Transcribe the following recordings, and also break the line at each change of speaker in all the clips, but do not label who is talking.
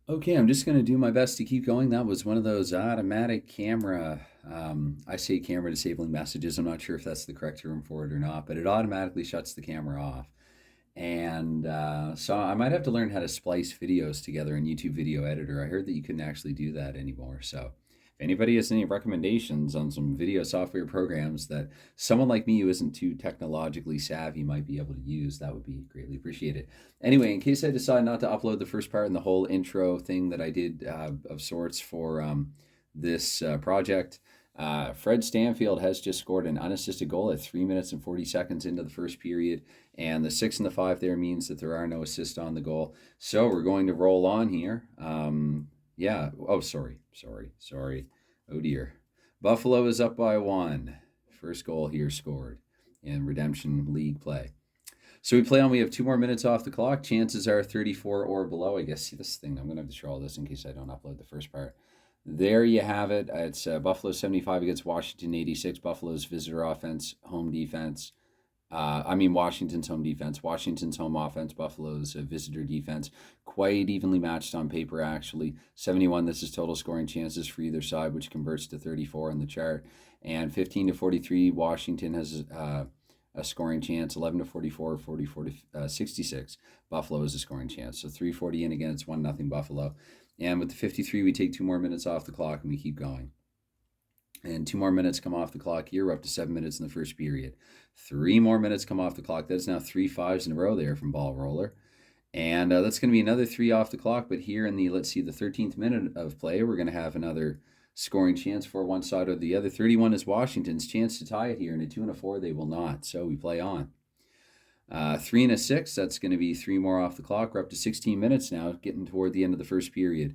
Okay, I'm just going to do my best to keep going. That was one of those automatic camera, I say camera disabling messages. I'm not sure if that's the correct term for it or not, but it automatically shuts the camera off. And so I might have to learn how to splice videos together in YouTube Video Editor. I heard that you couldn't actually do that anymore. So if anybody has any recommendations on some video software programs that someone like me who isn't too technologically savvy might be able to use, that would be greatly appreciated. Anyway, in case I decide not to upload the first part and the whole intro thing that I did of sorts for this project, Fred Stanfield has just scored an unassisted goal at 3 minutes and 40 seconds into the first period. And the 6 and the 5 there means that there are no assists on the goal. So we're going to roll on here. Yeah. Oh, sorry. Oh, dear. Buffalo is up by 1. First goal here scored in Redemption League play. So we play on. We have 2 more minutes off the clock. Chances are 34 or below. I guess, see this thing. I'm going to have to show all this in case I don't upload the first part. There you have it. It's Buffalo 75 against Washington 86. Buffalo's visitor offense, home defense. Washington's home defense, Washington's home offense, Buffalo's visitor defense. Quite evenly matched on paper, actually. 71, this is total scoring chances for either side, which converts to 34 in the chart. And 15 to 43, Washington has a scoring chance. 11 to 44, 44 to 66, Buffalo has a scoring chance. So 340 in again, it's 1-0 Buffalo. And with the 53, we take 2 more minutes off the clock and we keep going. And 2 more minutes come off the clock here. We're up to 7 minutes in the first period. 3 more minutes come off the clock. That's now 3 5s in a row there from Ball Roller. And that's going to be another 3 off the clock. But here in the, let's see, the 13th minute of play, we're going to have another scoring chance for one side or the other. 31 is Washington's chance to tie it here. And a 2 and a 4, they will not. So we play on. 3 and a 6, that's going to be 3 more off the clock. We're up to 16 minutes now, getting toward the end of the first period.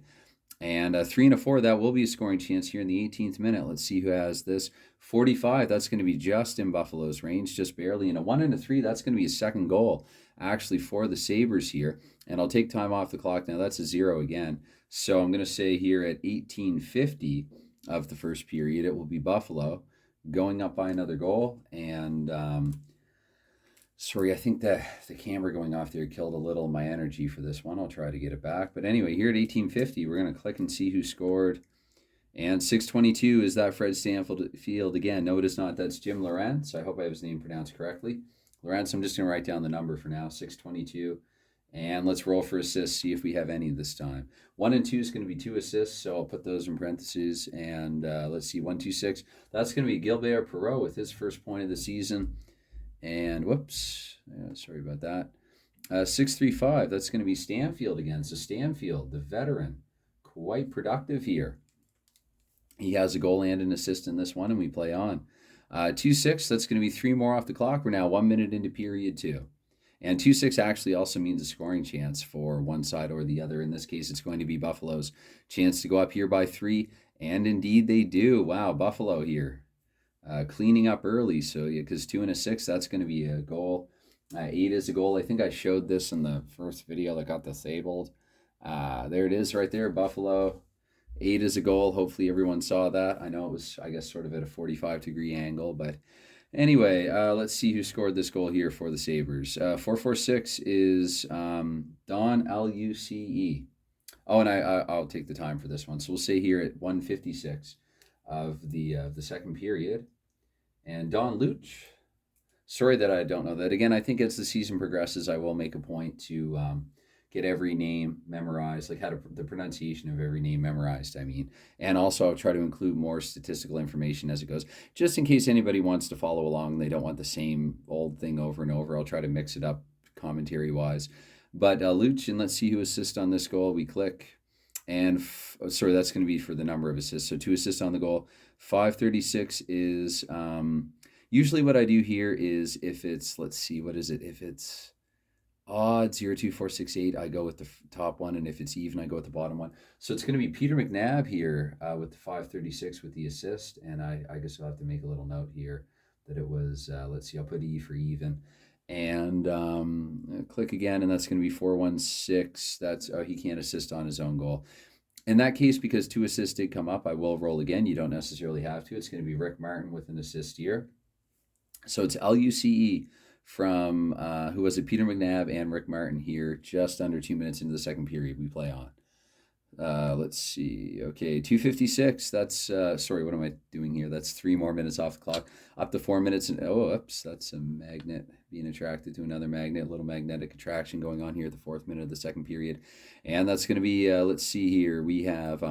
And 3 and a 4, that will be a scoring chance here in the 18th minute. Let's see who has this. 45, that's going to be just in Buffalo's range, just barely. And a 1 and a 3, that's going to be a second goal, actually, for the Sabres here. And I'll take time off the clock now. That's a 0 again. So I'm going to say here at 18:50 of the first period, it will be Buffalo going up by another goal. And sorry, I think that the camera going off there killed a little of my energy for this one. I'll try to get it back. But anyway, here at 18:50, we're going to click and see who scored. And 6:22 is that Fred Stanfield again. No, it is not. That's Jim Lorentz. I hope I have his name pronounced correctly. Lorentz, I'm just going to write down the number for now, 6:22. And let's roll for assists, see if we have any this time. 1 and 2 is going to be 2 assists, so I'll put those in parentheses. And let's see, 1, 2, 6. That's going to be Gilbert Perreault with his first point of the season. And whoops, sorry about that. 635, that's going to be Stanfield again. So Stanfield, the veteran, quite productive here. He has a goal and an assist in this one, and we play on. 2-6, that's going to be 3 more off the clock. We're now 1 minute into period 2. And 2-6 actually also means a scoring chance for one side or the other. In this case, it's going to be Buffalo's chance to go up here by 3. And indeed they do. Wow, Buffalo here. Cleaning up early, so yeah, because 2 and a 6, that's going to be a goal. 8 is a goal. I think I showed this in the first video that got disabled. There it is right there, Buffalo. 8 is a goal. Hopefully everyone saw that. I know it was, I guess, sort of at a 45-degree angle, but anyway, let's see who scored this goal here for the Sabres. 446 is Don Luce. Oh, and I'll take the time for this one. So we'll say here at 1:56 of the second period. And Don Luch, sorry that I don't know that. Again, I think as the season progresses, I will make a point to get every name memorized, like the pronunciation of every name memorized, I mean. And also I'll try to include more statistical information as it goes, just in case anybody wants to follow along and they don't want the same old thing over and over. I'll try to mix it up commentary-wise. But Luch, and let's see who assists on this goal. We click. And sorry, that's going to be for the number of assists. So 2 assists on the goal. 536 is usually what I do here is if it's, let's see, what is it? If it's odd 0, 2, 4, 6, 8, I go with the top one. And if it's even, I go with the bottom one. So it's going to be Peter McNabb here with the 536 with the assist. And I guess I'll have to make a little note here that it was, let's see, I'll put E for even. And click again, and that's going to be 416. That's he can't assist on his own goal. In that case, because 2 assists did come up, I will roll again. You don't necessarily have to. It's going to be Rick Martin with an assist here. So it's Luce from, who was it, Peter McNabb and Rick Martin here, just under 2 minutes into the second period. We play on. Let's see. Okay, 2:56. That's sorry, what am I doing here? That's 3 more minutes off the clock. Up to 4 minutes and oh, oops, that's a magnet being attracted to another magnet. A little magnetic attraction going on here at the 4th minute of the second period, and that's going to be. Let's see here. We have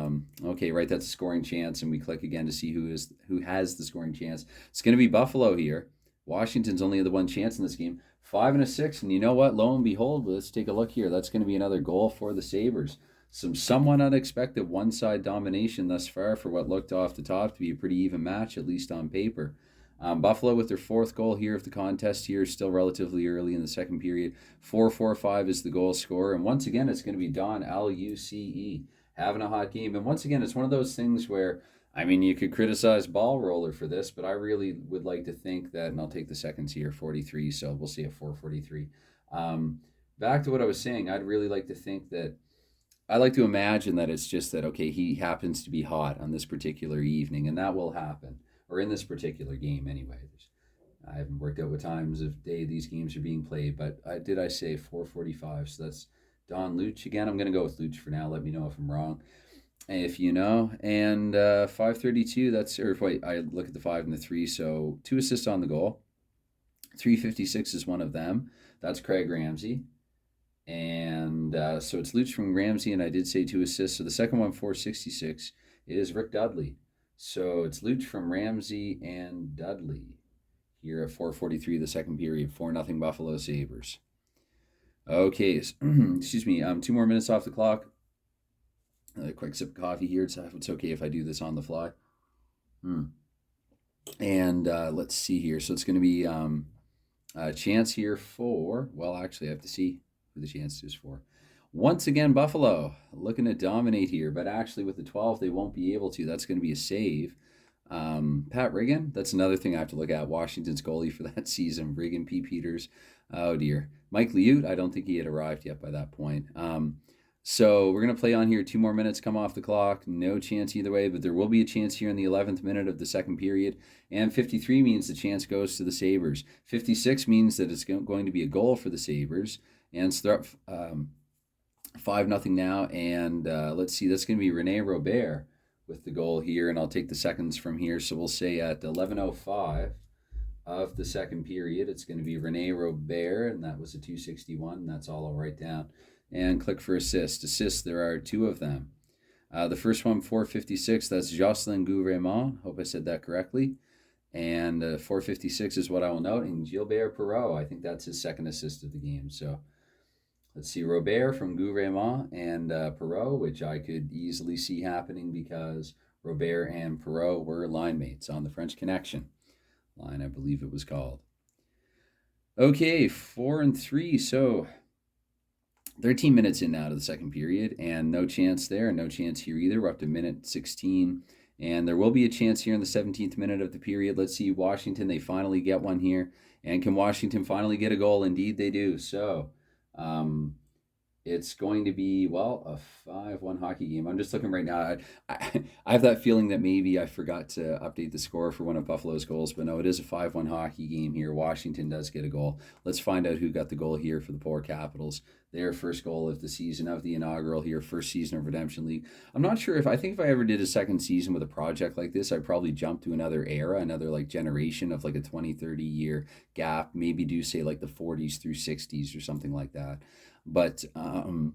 okay, right. That's a scoring chance, and we click again to see who has the scoring chance. It's going to be Buffalo here. Washington's only the one chance in this game. 5 and a 6, and you know what? Lo and behold, let's take a look here. That's going to be another goal for the Sabres. Some somewhat unexpected one-side domination thus far for what looked off the top to be a pretty even match, at least on paper. Buffalo with their 4th goal here of the contest here, still relatively early in the second period. 4-4-5 is the goal scorer, and once again, it's going to be Don Luce having a hot game. And once again, it's one of those things where, I mean, you could criticize Ball Roller for this, but I really would like to think that, and I'll take the seconds here, 43, so we'll see a 4:43. Back to what I was saying, I'd really like to think that I like to imagine that it's just that, okay, he happens to be hot on this particular evening, and that will happen, or in this particular game anyway. I haven't worked out what times of day these games are being played, but did I say 4:45? So that's Don Luch again. I'm going to go with Luch for now. Let me know if I'm wrong, if you know. And 5:32, that's, or wait, I look at the 5 and the 3, so 2 assists on the goal. 3:56 is one of them. That's Craig Ramsey. And so it's Luch from Ramsey, and I did say 2 assists. So the second one, 4:66, is Rick Dudley. So it's Luch from Ramsey and Dudley here at 4:43 the second period, 4-0 Buffalo Sabres. Okay, excuse me, 2 more minutes off the clock. A quick sip of coffee here. It's okay if I do this on the fly. And let's see here. So it's going to be a chance here for, well, actually, I have to see who the chance is for. Once again, Buffalo looking to dominate here, but actually with the 12, they won't be able to. That's going to be a save. Pat Riggin, that's another thing I have to look at. Washington's goalie for that season, Riggin, P. Peters. Oh, dear. Mike Liut, I don't think he had arrived yet by that point. So we're going to play on here. 2 more minutes come off the clock. No chance either way, but there will be a chance here in the 11th minute of the second period. And 53 means the chance goes to the Sabres. 56 means that it's going to be a goal for the Sabres. And so they're up 5-0 now. And let's see, that's going to be Rene Robert with the goal here. And I'll take the seconds from here. So we'll say at 11:05 of the second period, it's going to be Rene Robert. And that was a 261. And that's all I'll write down. And click for assist. Assists, there are 2 of them. The first one, 4:56, that's Jocelyn Gouvernement. Hope I said that correctly. And 4:56 is what I will note. And Gilbert Perreault, I think that's his second assist of the game. So let's see, Robert from Gouvernement and Perreault, which I could easily see happening because Robert and Perreault were line mates on the French Connection line, I believe it was called. Okay, 4-3, so 13 minutes in now to the second period, and no chance there, and no chance here either. We're up to minute 16, and there will be a chance here in the 17th minute of the period. Let's see, Washington, they finally get one here, and can Washington finally get a goal? Indeed they do. So it's going to be, well, a 5-1 hockey game. I'm just looking right now. I have that feeling that maybe I forgot to update the score for one of Buffalo's goals, but no, it is a 5-1 hockey game here. Washington does get a goal. Let's find out who got the goal here for the poor Capitals. Their first goal of the season, of the inaugural here, first season of Redemption League. I'm not sure I think if I ever did a second season with a project like this, I'd probably jump to another era, another like generation of like a 20, 30 year gap, maybe do say like the 40s through 60s or something like that. But, and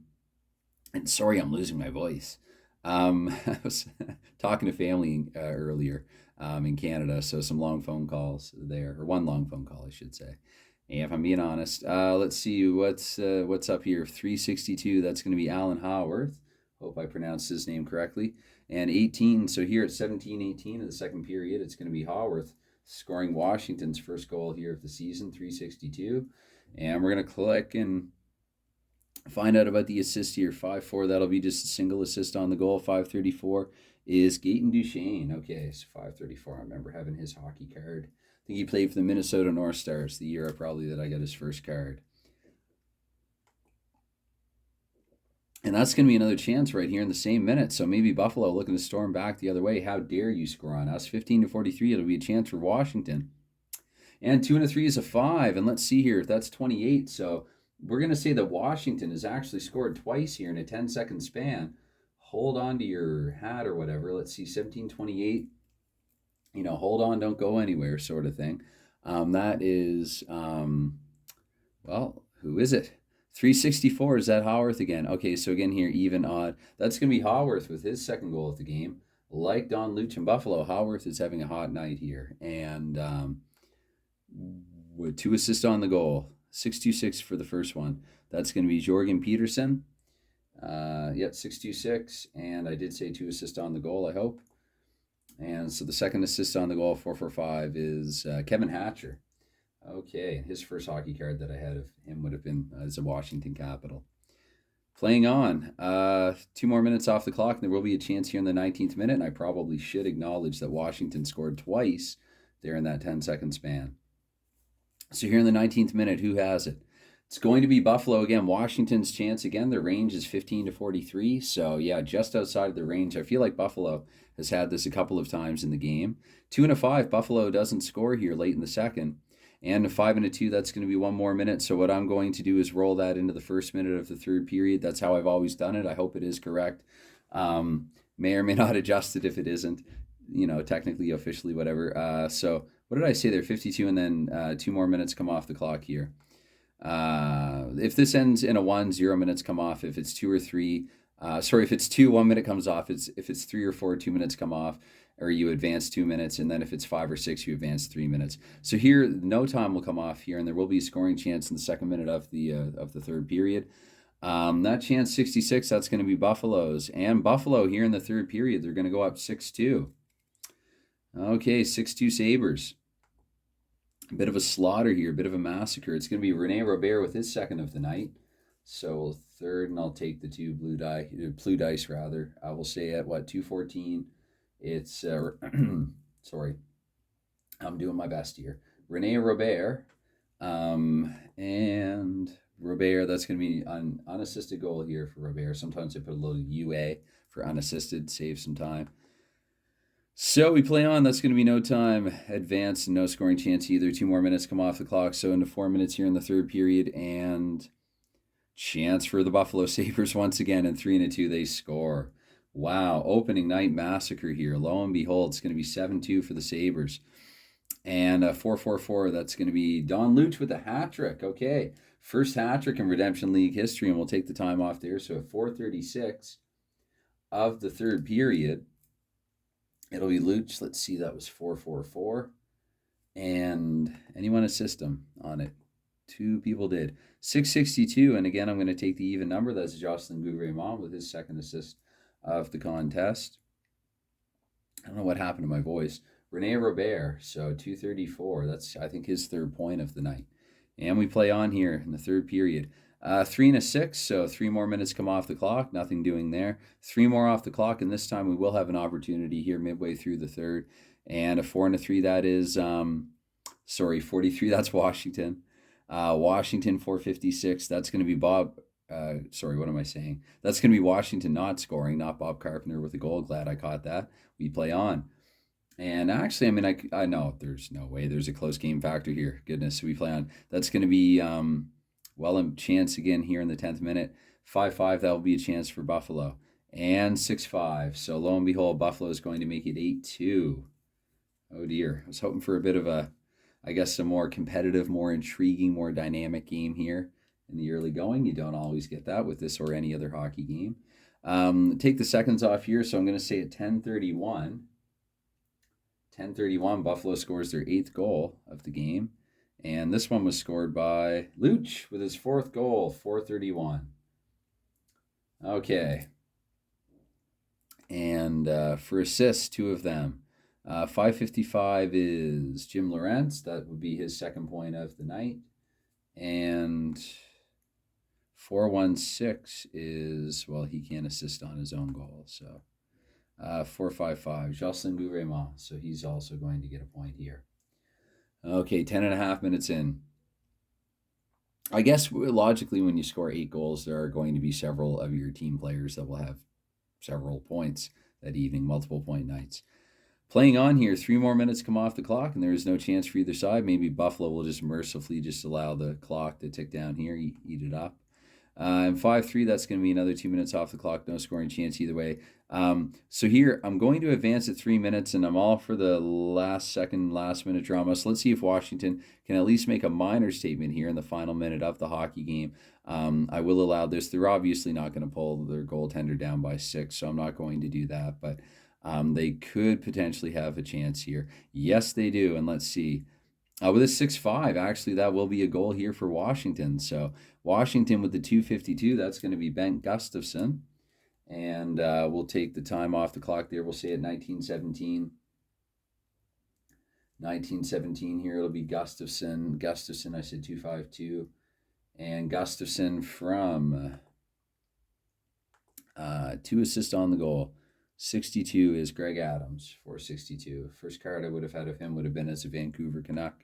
sorry, I'm losing my voice. I was talking to family earlier in Canada, so some long phone calls there, or one long phone call, I should say. And if I'm being honest, let's see what's up here. 362, that's going to be Alan Howarth. Hope I pronounced his name correctly. And 18, so here at 17-18 in the second period, it's going to be Howarth scoring Washington's first goal here of the season, 362. And we're going to click and find out about the assist here. 5-4, that'll be just a single assist on the goal. 534 is Gaetan Duchesne. Okay, so 534, I remember having his hockey card. I think he played for the Minnesota North Stars the year probably that I got his first card. And that's going to be another chance right here in the same minute. So maybe Buffalo looking to storm back the other way. How dare you score on us? 15-43, it'll be a chance for Washington. And 2 and a 3 is a 5. And let's see here, that's 28. So we're going to say that Washington has actually scored twice here in a 10-second span. hold on to your hat or whatever. Let's see, 1728. Hold on, don't go anywhere, sort of thing. That is, well, who is it? 364. Is that Haworth again? Okay, so again here, even odd. That's going to be Haworth with his second goal of the game. Like Don Luch in Buffalo, Haworth is having a hot night here. And with 2 assists on the goal. 626 for the first one. That's going to be Jorgen Peterson. 626. And I did say 2 assists on the goal, I hope. And so the second assist on the goal, 445, is Kevin Hatcher. Okay, his first hockey card that I had of him would have been as a Washington Capital. Playing on. 2 more minutes off the clock, and there will be a chance here in the 19th minute, and I probably should acknowledge that Washington scored twice there in that 10-second span. So here in the 19th minute, who has it? It's going to be Buffalo again. Washington's chance again. Their range is 15 to 43. So, yeah, just outside of the range. I feel like Buffalo has had this a couple of times in the game. 2 and a 5. Buffalo doesn't score here late in the second. And a 5 and a 2, that's going to be 1 more minute. So what I'm going to do is roll that into the first minute of the third period. That's how I've always done it. I hope it is correct. May or may not adjust it if it isn't, technically, officially, whatever. So what did I say there? 52, and then 2 more minutes come off the clock here. If this ends in a 1, 0 minutes come off. If it's 2 or 3, if it's 2, 1 minute comes off. If it's 3 or 4, 2 minutes come off, or you advance 2 minutes. And then if it's 5 or 6, you advance 3 minutes. So here, no time will come off here, and there will be a scoring chance in the second minute of the third period. That chance, 66, that's going to be Buffalo's. And Buffalo here in the third period, they're going to go up 6-2. Okay, 6-2 Sabres. A bit of a slaughter here, a bit of a massacre. It's going to be Rene Robert with his second of the night. So third, and I'll take the 2 blue dice rather. I will say at 214. It's sorry, I'm doing my best here. Rene Robert, and Robert. That's going to be an unassisted goal here for Robert. Sometimes I put a little UA for unassisted, save some time. So we play on. That's going to be no time advance and no scoring chance either. 2 more minutes come off the clock. So into 4 minutes here in the third period, and chance for the Buffalo Sabres once again. And 3 and a 2, they score. Wow, opening night massacre here. Lo and behold, it's going to be 7-2 for the Sabres. And 4-4-4, that's going to be Don Luch with a hat trick. Okay, first hat trick in Redemption League history, and we'll take the time off there. So at 4:36 of the third period, it'll be Luch. Let's see, that was 4-4-4. And anyone assist him on it? 2 people did. 662, and again, I'm going to take the even number. That's Jocelyn Gouvernement with his second assist of the contest. I don't know what happened to my voice. Rene Robert, so 234. That's, I think, his third point of the night. And we play on here in the third period. 3 and a 6, so 3 more minutes come off the clock. Nothing doing there. 3 more off the clock, and this time we will have an opportunity here midway through the third. And a 4 and a 3, that is, 43, that's Washington. Washington, 456, that's going to be Bob. What am I saying? That's going to be Washington not scoring, not Bob Carpenter with a goal. Glad I caught that. We play on. And actually, I know there's no way there's a close game factor here. Goodness, we play on. That's going to be, a chance again here in the 10th minute. 5-5, that will be a chance for Buffalo. And 6-5. So lo and behold, Buffalo is going to make it 8-2. Oh dear. I was hoping for a bit of a more competitive, more intriguing, more dynamic game here. In the early going, you don't always get that with this or any other hockey game. Take the seconds off here, so I'm going to say at 10:31, Buffalo scores their 8th goal of the game, and this one was scored by Luch with his 4th goal, 4:31. Okay, and for assists, 2 of them. 5:55 is Jim Lorentz. That would be his second point of the night, and 4:16 is, he can't assist on his own goal. So 4:55, Jocelyn Gouvernement. So he's also going to get a point here. Okay, 10 and a half minutes in. I guess logically, when you score 8 goals, there are going to be several of your team players that will have several points that evening, multiple point nights. Playing on here, 3 more minutes come off the clock, and there is no chance for either side. Maybe Buffalo will just mercifully just allow the clock to tick down here, eat it up. And 5-3, that's going to be another 2 minutes off the clock. No scoring chance either way. So here, I'm going to advance at 3 minutes, and I'm all for the last second, last minute drama. So let's see if Washington can at least make a minor statement here in the final minute of the hockey game. I will allow this. They're obviously not going to pull their goaltender down by 6, so I'm not going to do that. But they could potentially have a chance here. Yes, they do. And let's see. With a 6-5, actually, that will be a goal here for Washington. So Washington with the 2:52, that's going to be Bent Gustafson. And we'll take the time off the clock there. We'll say at 19:17. 19:17 here, it'll be Gustafson. Gustafson, I said 2:52. And Gustafson from 2 assists on the goal. 62 is Greg Adams for 62. First card I would have had of him would have been as a Vancouver Canuck.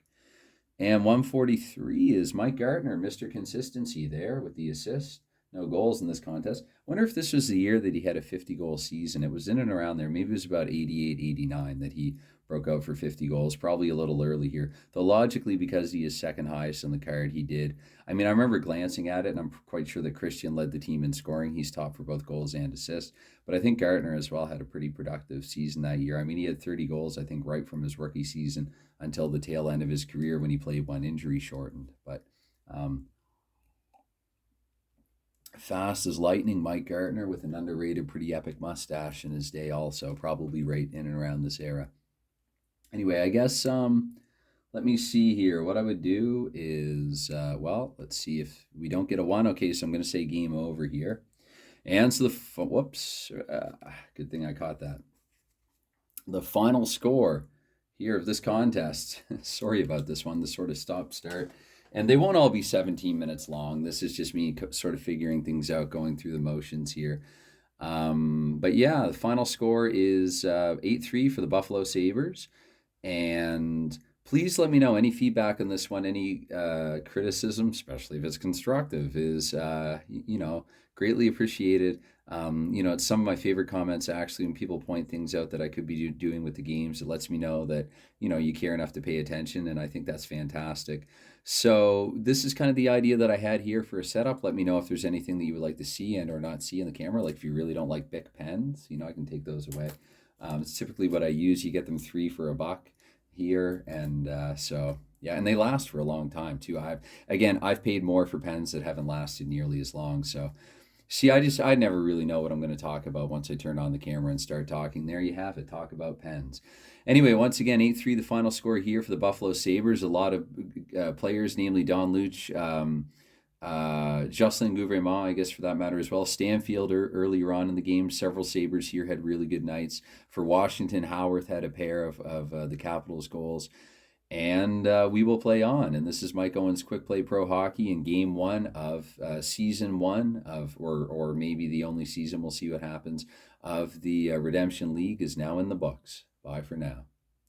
And 143 is Mike Gardner, Mr. Consistency there with the assist. No goals in this contest. Wonder if this was the year that he had a 50-goal season. It was in and around there. Maybe it was about 88, 89 that he broke out for 50 goals. Probably a little early here. Though logically, because he is second highest on the card, he did. I mean, I remember glancing at it, and I'm quite sure that Christian led the team in scoring. He's top for both goals and assists. But I think Gardner as well had a pretty productive season that year. I mean, he had 30 goals, I think, right from his rookie season until the tail end of his career when he played one injury shortened. But fast as lightning, Mike Gardner with an underrated, pretty epic mustache in his day also, probably right in and around this era. Anyway, I guess let me see here. What I would do is, well, let's see if we don't get a 1. Okay, so I'm going to say game over here. And so whoops, good thing I caught that. The final score here of this contest, sorry about this one, the sort of stop-start. And they won't all be 17 minutes long. This is just me sort of figuring things out, going through the motions here. But yeah, the final score is 8-3 for the Buffalo Sabres. And please let me know any feedback on this one, any criticism, especially if it's constructive, is, greatly appreciated. It's some of my favorite comments actually when people point things out that I could be doing with the games. It lets me know that, you care enough to pay attention, and I think that's fantastic. So this is kind of the idea that I had here for a setup. Let me know if there's anything that you would like to see and or not see in the camera. Like if you really don't like Bic pens, I can take those away. It's typically what I use. You get them 3 for $1 here, and so yeah, and they last for a long time too. I've paid more for pens that haven't lasted nearly as long. So see, I never really know what I'm going to talk about once I turn on the camera and start talking. There you have it. Talk about pens. Anyway, once again, 8-3 the final score here for the Buffalo Sabres. A lot of players, namely Don Luch, Jocelyn Gouvernement, I guess for that matter as well. Stanfield earlier on in the game. Several Sabres here had really good nights. For Washington, Howarth had a pair of the Capitals goals. And we will play on. And this is Mike Owens Quick Play Pro Hockey in Game 1 of Season 1 of, or maybe the only season, we'll see what happens, of the Redemption League is now in the books. Bye for now.